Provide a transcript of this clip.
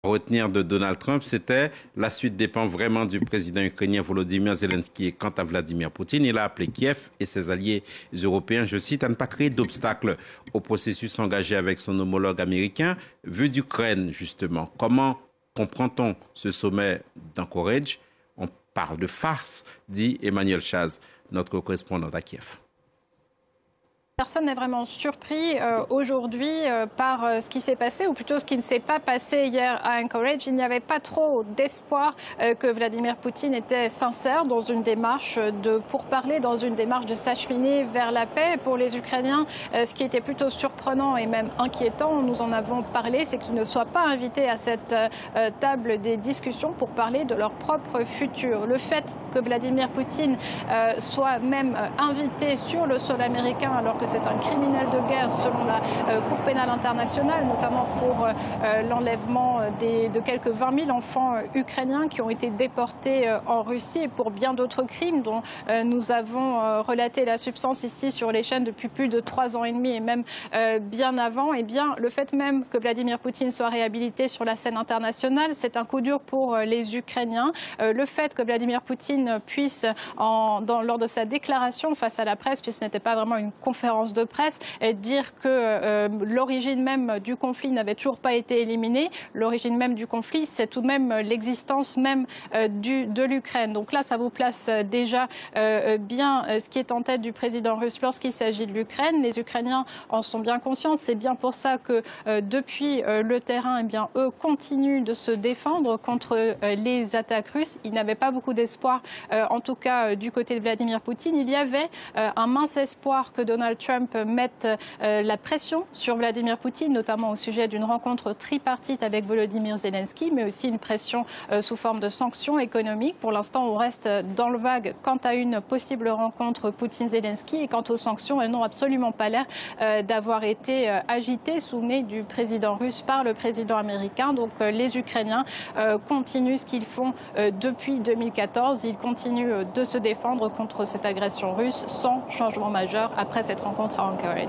Retenir de Donald Trump, c'était la suite dépend vraiment du président ukrainien Volodymyr Zelensky. Et quant à Vladimir Poutine, il a appelé Kiev et ses alliés européens, je cite, à ne pas créer d'obstacles au processus engagé avec son homologue américain. Vu d'Ukraine, justement, comment comprend-on ce sommet d'Anchorage? On parle de farce, dit Emmanuel Chaz, notre correspondant à Kiev. Personne n'est vraiment surpris aujourd'hui par ce qui s'est passé, ou plutôt ce qui ne s'est pas passé hier à Anchorage. Il n'y avait pas trop d'espoir que Vladimir Poutine était sincère dans une démarche de pourparlers, dans une démarche de s'acheminer vers la paix. Pour les Ukrainiens, ce qui était plutôt surprenant et même inquiétant, nous en avons parlé, c'est qu'ils ne soient pas invités à cette table des discussions pour parler de leur propre futur. Le fait que Vladimir Poutine soit même invité sur le sol américain alors que c'est un criminel de guerre selon la Cour pénale internationale, notamment pour l'enlèvement de quelques 20 000 enfants ukrainiens qui ont été déportés en Russie et pour bien d'autres crimes dont nous avons relaté la substance ici sur les chaînes depuis plus de 3 ans et demi et même bien avant. Eh bien, le fait même que Vladimir Poutine soit réhabilité sur la scène internationale, c'est un coup dur pour les Ukrainiens. Le fait que Vladimir Poutine puisse, lors de sa déclaration face à la presse, puisque ce n'était pas vraiment une conférence de presse, et dire que l'origine même du conflit n'avait toujours pas été éliminée. L'origine même du conflit, c'est tout de même l'existence même de l'Ukraine. Donc là, ça vous place déjà bien ce qui est en tête du président russe lorsqu'il s'agit de l'Ukraine. Les Ukrainiens en sont bien conscients. C'est bien pour ça que depuis le terrain, eh bien, eux continuent de se défendre contre les attaques russes. Ils n'avaient pas beaucoup d'espoir, en tout cas du côté de Vladimir Poutine. Il y avait un mince espoir que Donald Trump mette la pression sur Vladimir Poutine, notamment au sujet d'une rencontre tripartite avec Volodymyr Zelensky, mais aussi une pression sous forme de sanctions économiques. Pour l'instant, on reste dans le vague quant à une possible rencontre Poutine-Zelensky, et quant aux sanctions, elles n'ont absolument pas l'air d'avoir été agitées, souvenues du président russe par le président américain. Donc les Ukrainiens continuent ce qu'ils font depuis 2014. Ils continuent de se défendre contre cette agression russe sans changement majeur après cette rencontre à Anchorage.